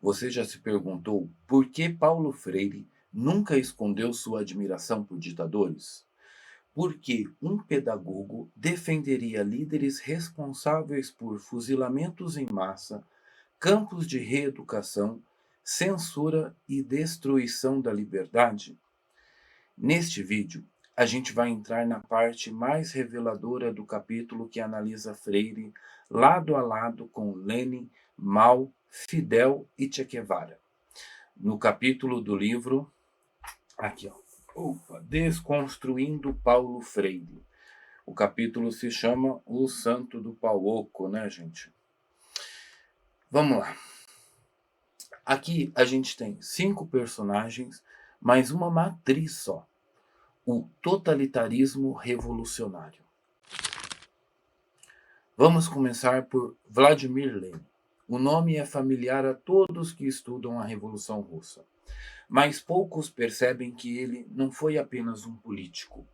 Você já se perguntou por que Paulo Freire nunca escondeu sua admiração por ditadores? Por que um pedagogo defenderia líderes responsáveis por fuzilamentos em massa, campos de reeducação, censura e destruição da liberdade? Neste vídeo, a gente vai entrar na parte mais reveladora do capítulo que analisa Freire lado a lado com Lenin, Mao, Fidel e Che Guevara. No capítulo do livro, aqui ó, Desconstruindo Paulo Freire. O capítulo se chama O Santo do Pauoco, né, gente? Vamos lá. Aqui a gente tem 5 personagens, mas uma matriz só. O totalitarismo revolucionário. Vamos começar por Vladimir Lenin. O nome é familiar a todos que estudam a Revolução Russa, mas poucos percebem que ele não foi apenas um político.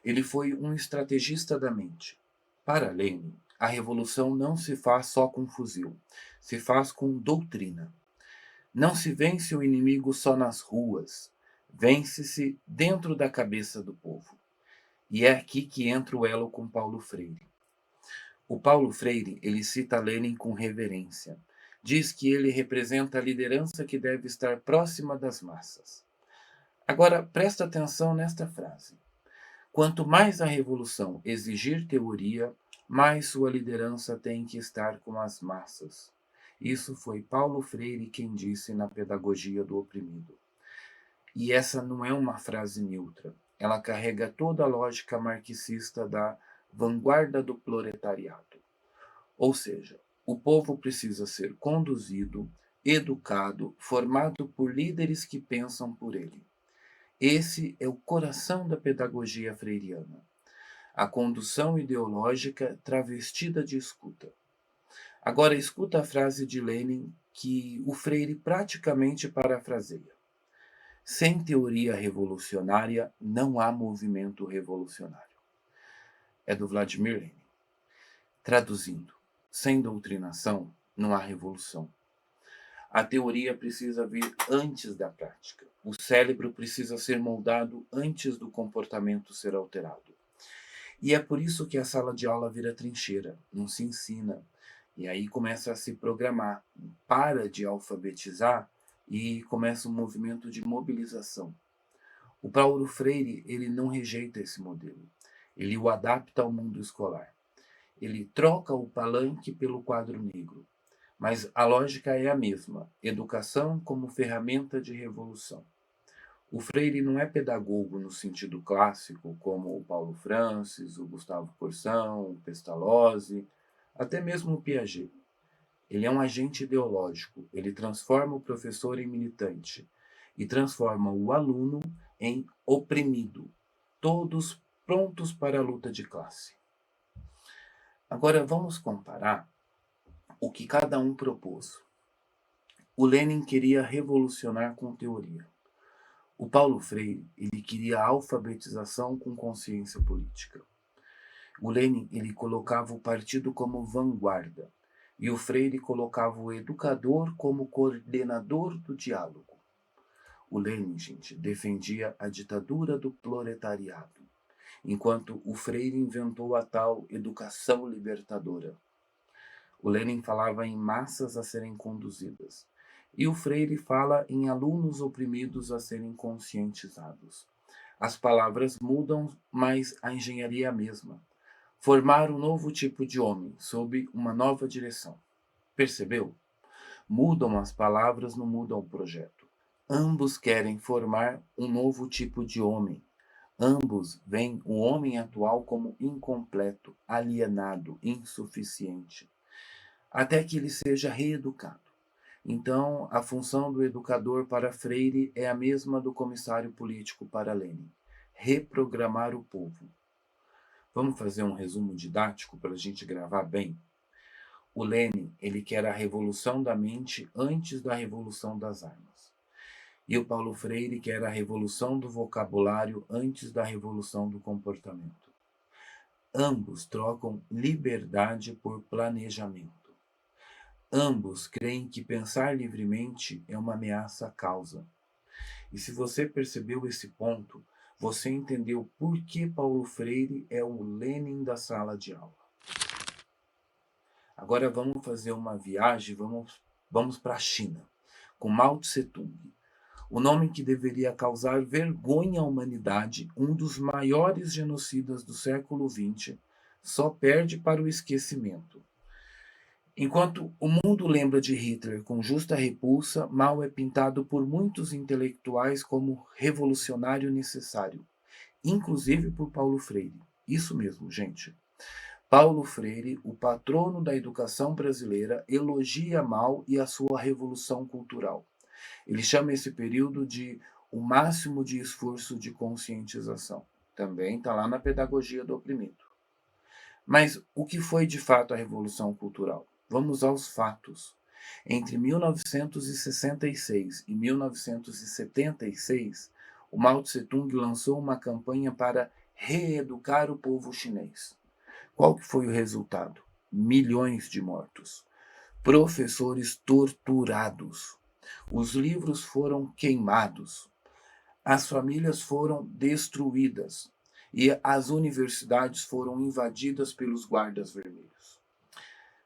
Ele foi um estrategista da mente. Para Lenin, a revolução não se faz só com fuzil, se faz com doutrina. Não se vence o inimigo só nas ruas, vence-se dentro da cabeça do povo. E é aqui que entra o elo com Paulo Freire. O Paulo Freire, ele cita Lenin com reverência. Diz que ele representa a liderança que deve estar próxima das massas. Agora, presta atenção nesta frase. Quanto mais a revolução exigir teoria, mais sua liderança tem que estar com as massas. Isso foi Paulo Freire quem disse na Pedagogia do Oprimido. E essa não é uma frase neutra. Ela carrega toda a lógica marxista da vanguarda do proletariado. Ou seja, o povo precisa ser conduzido, educado, formado por líderes que pensam por ele. Esse é o coração da pedagogia freiriana. A condução ideológica travestida de escuta. Agora escuta a frase de Lenin que o Freire praticamente parafraseia. Sem teoria revolucionária, não há movimento revolucionário. É do Vladimir Lenin. Traduzindo, sem doutrinação, não há revolução. A teoria precisa vir antes da prática. O cérebro precisa ser moldado antes do comportamento ser alterado. E é por isso que a sala de aula vira trincheira, não se ensina. E aí começa a se programar. Para de alfabetizar e começa um movimento de mobilização. O Paulo Freire, ele não rejeita esse modelo. Ele o adapta ao mundo escolar. Ele troca o palanque pelo quadro negro. Mas a lógica é a mesma: educação como ferramenta de revolução. O Freire não é pedagogo no sentido clássico, como o Paulo Francis, o Gustavo Corsão, o Pestalozzi, até mesmo o Piaget. Ele é um agente ideológico, ele transforma o professor em militante e transforma o aluno em oprimido, todos prontos para a luta de classe. Agora vamos comparar o que cada um propôs. O Lenin queria revolucionar com teoria. O Paulo Freire, ele queria alfabetização com consciência política. O Lenin, ele colocava o partido como vanguarda, e o Freire colocava o educador como coordenador do diálogo. O Lenin, gente, defendia a ditadura do proletariado, enquanto o Freire inventou a tal educação libertadora. O Lenin falava em massas a serem conduzidas, e o Freire fala em alunos oprimidos a serem conscientizados. As palavras mudam, mas a engenharia é a mesma. Formar um novo tipo de homem, sob uma nova direção. Percebeu? Mudam as palavras, não mudam o projeto. Ambos querem formar um novo tipo de homem. Ambos veem o homem atual como incompleto, alienado, insuficiente, até que ele seja reeducado. Então, a função do educador para Freire é a mesma do comissário político para Lenin: reprogramar o povo. Vamos fazer um resumo didático para a gente gravar bem? O Lenin, ele quer a revolução da mente antes da revolução das armas. E o Paulo Freire quer a revolução do vocabulário antes da revolução do comportamento. Ambos trocam liberdade por planejamento. Ambos creem que pensar livremente é uma ameaça à causa. E se você percebeu esse ponto, você entendeu por que Paulo Freire é o Lenin da sala de aula. Agora vamos fazer uma viagem, vamos para a China, com Mao Tse-tung. O nome que deveria causar vergonha à humanidade, um dos maiores genocidas do século XX, só perde para o esquecimento. Enquanto o mundo lembra de Hitler com justa repulsa, Mao é pintado por muitos intelectuais como revolucionário necessário, inclusive por Paulo Freire. Isso mesmo, gente. Paulo Freire, o patrono da educação brasileira, elogia Mao e a sua revolução cultural. Ele chama esse período de o máximo de esforço de conscientização. Também está lá na Pedagogia do Oprimido. Mas o que foi de fato a Revolução Cultural? Vamos aos fatos. Entre 1966 e 1976, o Mao Tse-tung lançou uma campanha para reeducar o povo chinês. Qual que foi o resultado? Milhões de mortos. Professores torturados. Os livros foram queimados. As famílias foram destruídas e as universidades foram invadidas pelos guardas vermelhos.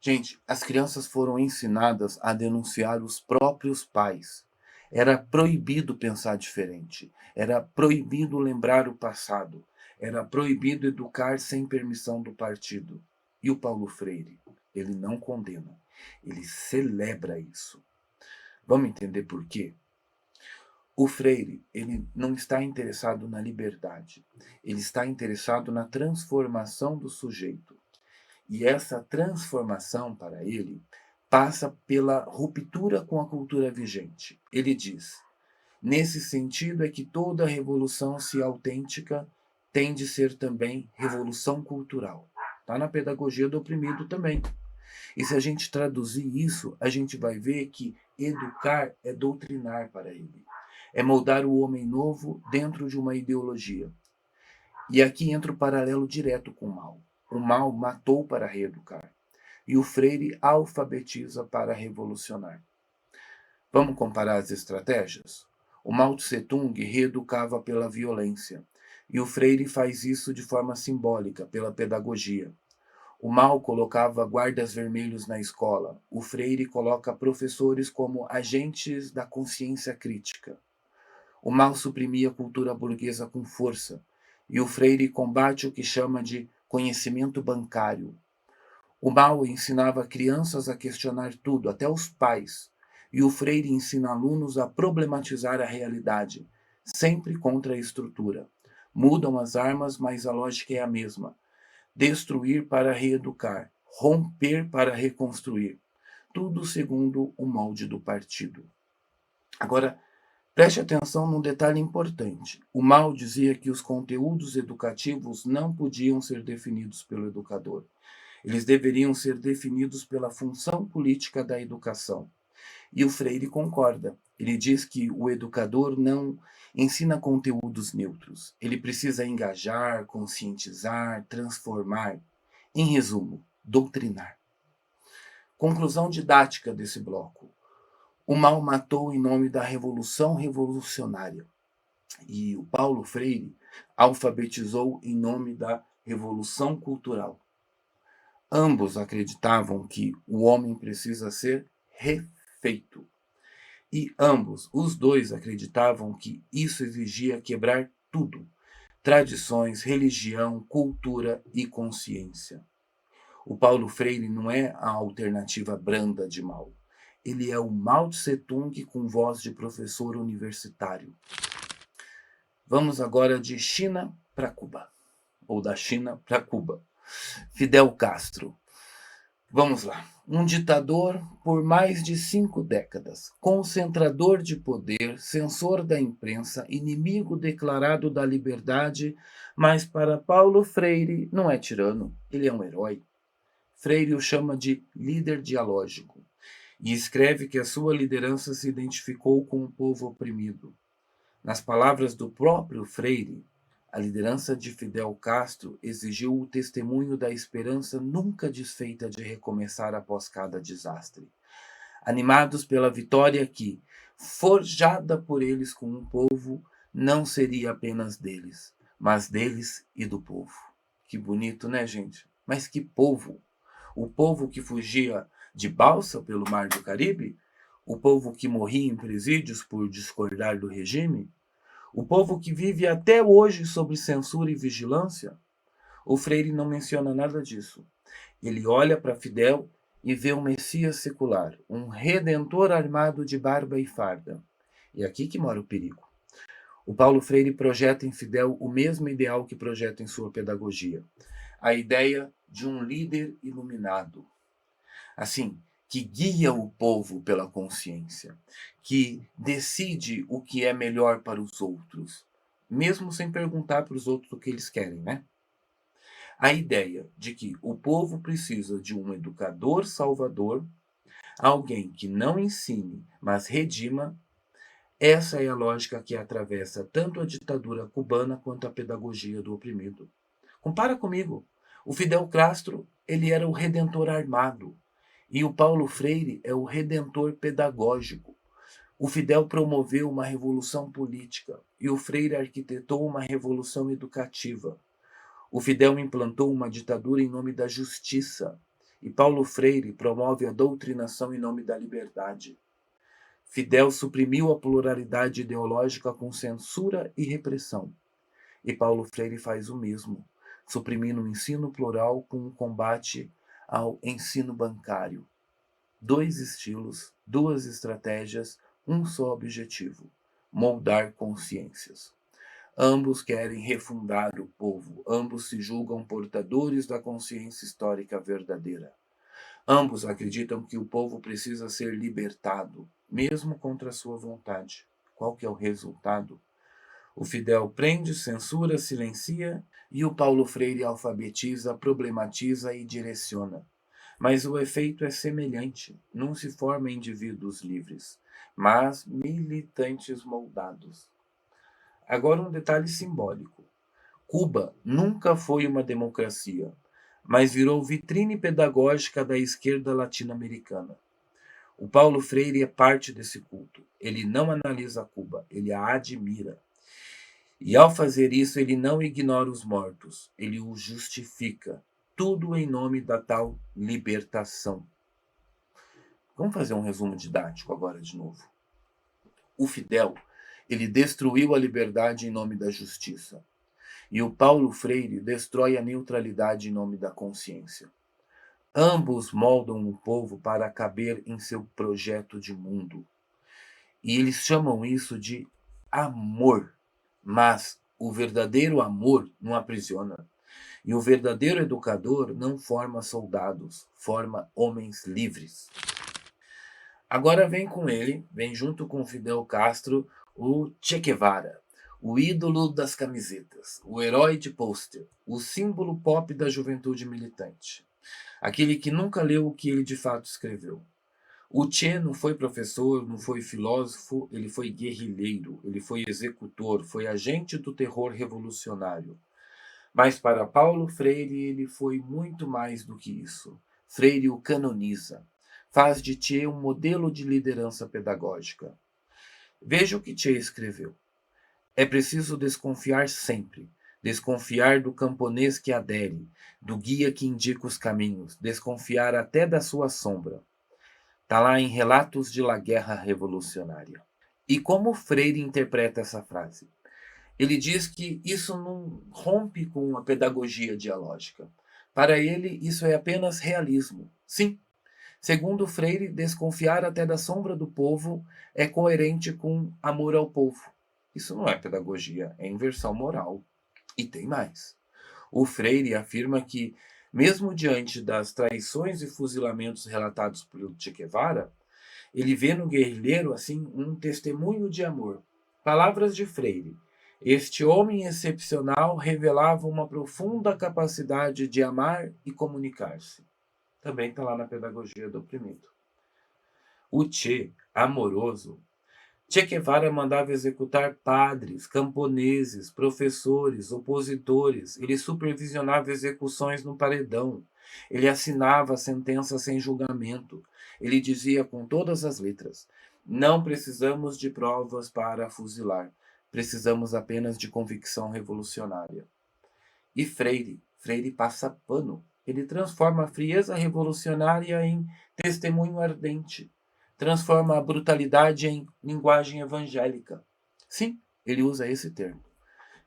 Gente, as crianças foram ensinadas a denunciar os próprios pais. Era proibido pensar diferente, era proibido lembrar o passado, era proibido educar sem permissão do partido. E o Paulo Freire, ele não condena, ele celebra isso. Vamos entender por quê? O Freire, ele não está interessado na liberdade, ele está interessado na transformação do sujeito. E essa transformação, para ele, passa pela ruptura com a cultura vigente. Ele diz: nesse sentido é que toda revolução, se autêntica, tem de ser também revolução cultural. Está na Pedagogia do Oprimido também. E se a gente traduzir isso, a gente vai ver que educar é doutrinar para ele. É moldar o homem novo dentro de uma ideologia. E aqui entra o paralelo direto com o Mao. O Mao matou para reeducar. E o Freire alfabetiza para revolucionar. Vamos comparar as estratégias? O Mao Tse-tung reeducava pela violência. E o Freire faz isso de forma simbólica, pela pedagogia. O Mao colocava guardas vermelhos na escola. O Freire coloca professores como agentes da consciência crítica. O Mao suprimia a cultura burguesa com força. E o Freire combate o que chama de conhecimento bancário. O Mao ensinava crianças a questionar tudo, até os pais. E o Freire ensina alunos a problematizar a realidade, sempre contra a estrutura. Mudam as armas, mas a lógica é a mesma. Destruir para reeducar, romper para reconstruir. Tudo segundo o molde do partido. Agora, preste atenção num detalhe importante. O Mao dizia que os conteúdos educativos não podiam ser definidos pelo educador. Eles deveriam ser definidos pela função política da educação. E o Freire concorda. Ele diz que o educador não ensina conteúdos neutros. Ele precisa engajar, conscientizar, transformar. Em resumo, doutrinar. Conclusão didática desse bloco. O Mao matou em nome da revolução revolucionária. E o Paulo Freire alfabetizou em nome da revolução cultural. Ambos acreditavam que o homem precisa ser refeito. E ambos, os dois, acreditavam que isso exigia quebrar tudo: tradições, religião, cultura e consciência. O Paulo Freire não é a alternativa branda de Mao. Ele é o Mao Tse-tung com voz de professor universitário. Vamos agora de China para Cuba, ou da China para Cuba. Fidel Castro. Vamos lá. Um ditador por mais de 5 décadas, concentrador de poder, censor da imprensa, inimigo declarado da liberdade, mas para Paulo Freire não é tirano, ele é um herói. Freire o chama de líder dialógico e escreve que a sua liderança se identificou com o povo oprimido. Nas palavras do próprio Freire, a liderança de Fidel Castro exigiu o testemunho da esperança nunca desfeita de recomeçar após cada desastre. animados pela vitória que, forjada por eles com um povo, não seria apenas deles, mas deles e do povo. Que bonito, né, gente? Mas que povo! O povo que fugia de balsa pelo Mar do Caribe? O povo que morria em presídios por discordar do regime? O povo que vive até hoje sob censura e vigilância? O Freire não menciona nada disso. Ele olha para Fidel e vê um Messias secular, um redentor armado de barba e farda. E é aqui que mora o perigo. O Paulo Freire projeta em Fidel o mesmo ideal que projeta em sua pedagogia, a ideia de um líder iluminado, assim, que guia o povo pela consciência, que decide o que é melhor para os outros, mesmo sem perguntar para os outros o que eles querem, né? A ideia de que o povo precisa de um educador salvador, alguém que não ensine, mas redima, essa é a lógica que atravessa tanto a ditadura cubana quanto a pedagogia do oprimido. Compara comigo. O Fidel Castro, ele era o redentor armado, e o Paulo Freire é o redentor pedagógico. O Fidel promoveu uma revolução política e o Freire arquitetou uma revolução educativa. O Fidel implantou uma ditadura em nome da justiça e Paulo Freire promove a doutrinação em nome da liberdade. Fidel suprimiu a pluralidade ideológica com censura e repressão. E Paulo Freire faz o mesmo, suprimindo o ensino plural com o combate ao ensino bancário. Dois estilos, duas estratégias, um só objetivo: moldar consciências. Ambos querem refundar o povo, ambos se julgam portadores da consciência histórica verdadeira. Ambos acreditam que o povo precisa ser libertado, mesmo contra a sua vontade. Qual que é o resultado? O Fidel prende, censura, silencia e o Paulo Freire alfabetiza, problematiza e direciona. Mas o efeito é semelhante. Não se formam indivíduos livres, mas militantes moldados. Agora um detalhe simbólico. Cuba nunca foi uma democracia, mas virou vitrine pedagógica da esquerda latino-americana. O Paulo Freire é parte desse culto. Ele não analisa Cuba, ele a admira. E ao fazer isso, ele não ignora os mortos, ele os justifica. Tudo em nome da tal libertação. Vamos fazer um resumo didático agora de novo. O Fidel, ele destruiu a liberdade em nome da justiça. E o Paulo Freire destrói a neutralidade em nome da consciência. Ambos moldam o povo para caber em seu projeto de mundo. E eles chamam isso de amor. Mas o verdadeiro amor não aprisiona. E o verdadeiro educador não forma soldados, forma homens livres. Agora vem com ele, vem junto com Fidel Castro, o Che Guevara, o ídolo das camisetas, o herói de pôster, o símbolo pop da juventude militante. Aquele que nunca leu o que ele de fato escreveu. O Che não foi professor, não foi filósofo, ele foi guerrilheiro, ele foi executor, foi agente do terror revolucionário. Mas para Paulo Freire ele foi muito mais do que isso. Freire o canoniza, faz de Che um modelo de liderança pedagógica. Veja o que Che escreveu. É preciso desconfiar sempre. Desconfiar do camponês que adere, do guia que indica os caminhos, desconfiar até da sua sombra. Está lá em Relatos de la Guerra Revolucionária. E como Freire interpreta essa frase? Ele diz que isso não rompe com a pedagogia dialógica. Para ele, isso é apenas realismo. Sim, segundo Freire, desconfiar até da sombra do povo é coerente com amor ao povo. Isso não é pedagogia, é inversão moral. E tem mais. O Freire afirma que, mesmo diante das traições e fuzilamentos relatados por Che Guevara, ele vê no guerrilheiro assim um testemunho de amor. Palavras de Freire. Este homem excepcional revelava uma profunda capacidade de amar e comunicar-se. Também está lá na Pedagogia do Oprimido. O Che, amoroso, Che Guevara mandava executar padres, camponeses, professores, opositores. Ele supervisionava execuções no paredão. Ele assinava a sentença sem julgamento. Ele dizia com todas as letras: não precisamos de provas para fuzilar, precisamos apenas de convicção revolucionária. E Freire passa pano. Ele transforma a frieza revolucionária em testemunho ardente, transforma a brutalidade em linguagem evangélica. Sim, ele usa esse termo.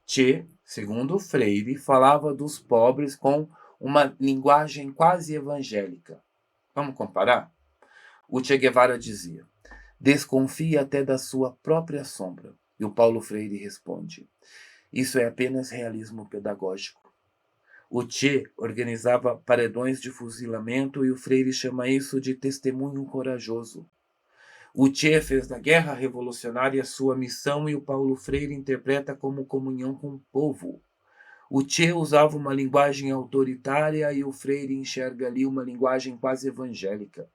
Che, segundo Freire, falava dos pobres com uma linguagem quase evangélica. Vamos comparar? O Che Guevara dizia: desconfia até da sua própria sombra. E o Paulo Freire responde: isso é apenas realismo pedagógico. O Che organizava paredões de fuzilamento e o Freire chama isso de testemunho corajoso. O Che fez da guerra revolucionária sua missão e o Paulo Freire interpreta como comunhão com o povo. O Che usava uma linguagem autoritária e o Freire enxerga ali uma linguagem quase evangélica.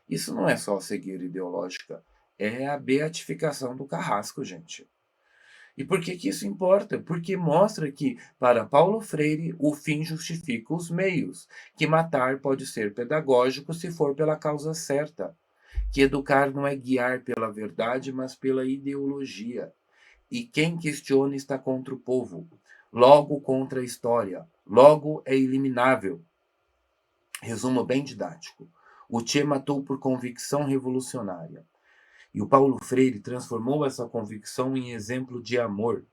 Isso não é só cegueira ideológica, é a beatificação do carrasco, gente. E por que isso importa? Porque mostra que, para Paulo Freire, o fim justifica os meios, que matar pode ser pedagógico se for pela causa certa, que educar não é guiar pela verdade, mas pela ideologia. E quem questiona está contra o povo, logo contra a história, logo é eliminável. Resumo bem didático. O Che matou por convicção revolucionária. E o Paulo Freire transformou essa convicção em exemplo de amor.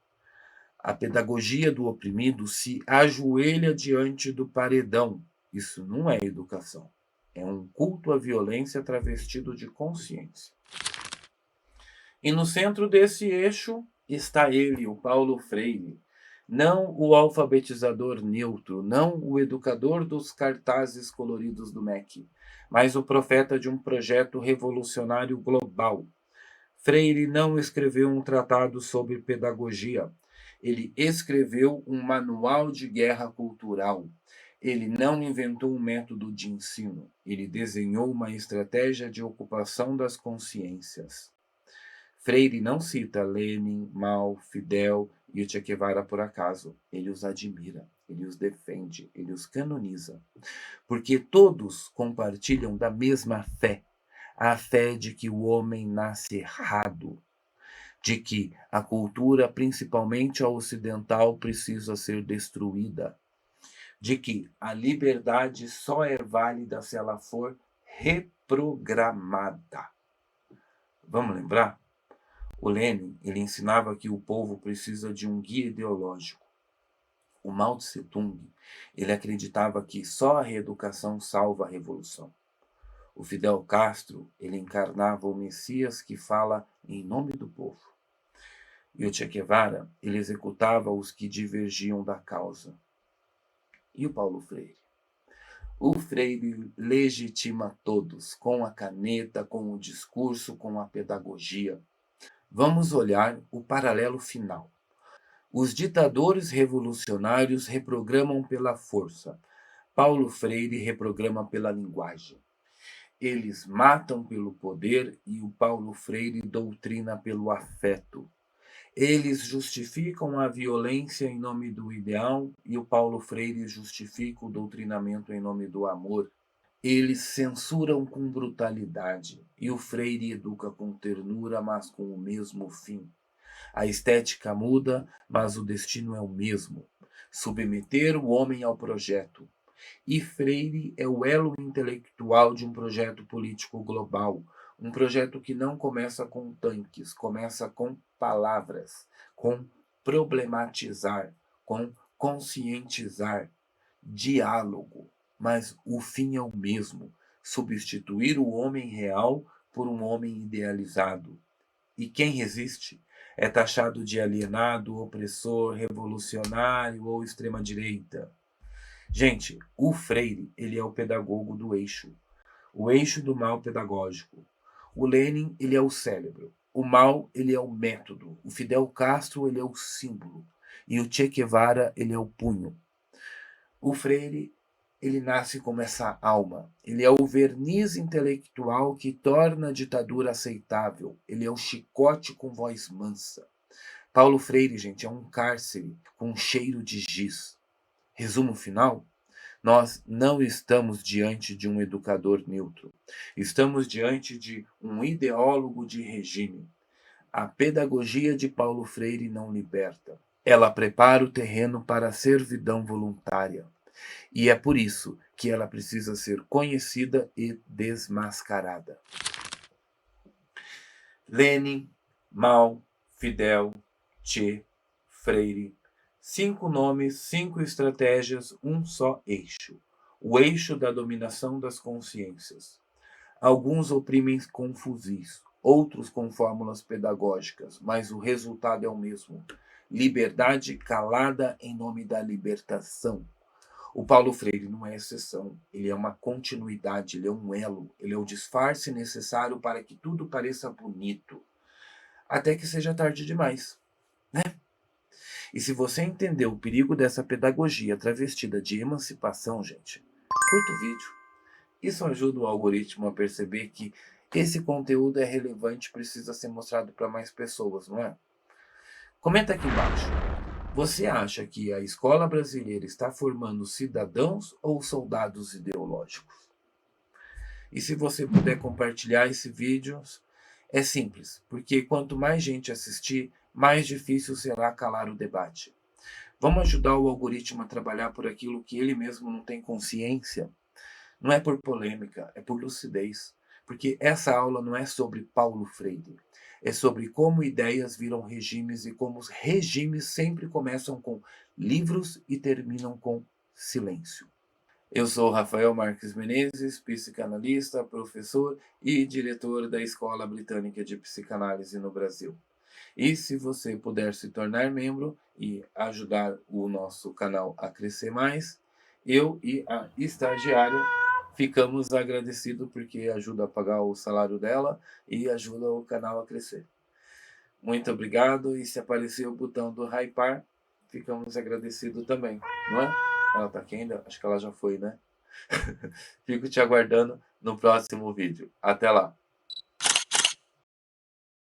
A pedagogia do oprimido se ajoelha diante do paredão. Isso não é educação. É um culto à violência travestido de consciência. E no centro desse eixo está ele, o Paulo Freire. Não o alfabetizador neutro, não o educador dos cartazes coloridos do MEC, mas o profeta de um projeto revolucionário global. Freire não escreveu um tratado sobre pedagogia. Ele escreveu um manual de guerra cultural. Ele não inventou um método de ensino. Ele desenhou uma estratégia de ocupação das consciências. Freire não cita Lenin, Mao, Fidel e o Che Guevara por acaso. Ele os admira, ele os defende, ele os canoniza. Porque todos compartilham da mesma fé. A fé de que o homem nasce errado, de que a cultura, principalmente a ocidental, precisa ser destruída, de que a liberdade só é válida se ela for reprogramada. Vamos lembrar? O Lenin, ele ensinava que o povo precisa de um guia ideológico. O Mao Tse Tung, ele acreditava que só a reeducação salva a revolução. O Fidel Castro, ele encarnava o Messias que fala em nome do povo. E o Che Guevara, ele executava os que divergiam da causa. E o Paulo Freire? O Freire legitima todos, com a caneta, com o discurso, com a pedagogia. Vamos olhar o paralelo final. Os ditadores revolucionários reprogramam pela força. Paulo Freire reprograma pela linguagem. Eles matam pelo poder e o Paulo Freire doutrina pelo afeto. Eles justificam a violência em nome do ideal e o Paulo Freire justifica o doutrinamento em nome do amor. Eles censuram com brutalidade e o Freire educa com ternura, mas com o mesmo fim. A estética muda, mas o destino é o mesmo: submeter o homem ao projeto. E Freire é o elo intelectual de um projeto político global, um projeto que não começa com tanques, começa com palavras, com problematizar, com conscientizar, diálogo. Mas o fim é o mesmo: substituir o homem real por um homem idealizado. E quem resiste é taxado de alienado, opressor, revolucionário ou extrema-direita. Gente, o Freire, ele é o pedagogo do eixo. O eixo do mal pedagógico. O Lenin, ele é o cérebro. O Mao, ele é o método. O Fidel Castro, ele é o símbolo. E o Che Guevara, ele é o punho. O Freire, ele nasce como essa alma. Ele é o verniz intelectual que torna a ditadura aceitável. Ele é o chicote com voz mansa. Paulo Freire, gente, é um cárcere com cheiro de giz. Resumo final: Nós não estamos diante de um educador neutro. Estamos diante de um ideólogo de regime. A pedagogia de Paulo Freire não liberta. Ela prepara o terreno para a servidão voluntária. E é por isso que ela precisa ser conhecida e desmascarada. Lenin, Mao, Fidel, Che, Freire. 5 nomes, 5 estratégias, um só eixo. O eixo da dominação das consciências. Alguns oprimem com fuzis, outros com fórmulas pedagógicas, mas o resultado é o mesmo. Liberdade calada em nome da libertação. O Paulo Freire não é exceção, ele é uma continuidade, ele é um elo, ele é o disfarce necessário para que tudo pareça bonito, até que seja tarde demais, né? E se você entendeu o perigo dessa pedagogia travestida de emancipação, gente, curta o vídeo. Isso ajuda o algoritmo a perceber que esse conteúdo é relevante e precisa ser mostrado para mais pessoas, não é? Comenta aqui embaixo. Você acha que a escola brasileira está formando cidadãos ou soldados ideológicos? E se você puder compartilhar esse vídeo, é simples, porque quanto mais gente assistir, mais difícil será calar o debate. Vamos ajudar o algoritmo a trabalhar por aquilo que ele mesmo não tem consciência? Não é por polêmica, é por lucidez. Porque essa aula não é sobre Paulo Freire. É sobre como ideias viram regimes e como os regimes sempre começam com livros e terminam com silêncio. Eu sou Rafael Marques Menezes, psicanalista, professor e diretor da Escola Britânica de Psicanálise no Brasil. E se você puder se tornar membro e ajudar o nosso canal a crescer mais, eu e a estagiária ficamos agradecidos porque ajuda a pagar o salário dela e ajuda o canal a crescer. Muito obrigado, e se aparecer o botão do hypar, ficamos agradecidos também, não é? Ela tá aqui ainda? Acho que ela já foi, né? Fico te aguardando no próximo vídeo. Até lá!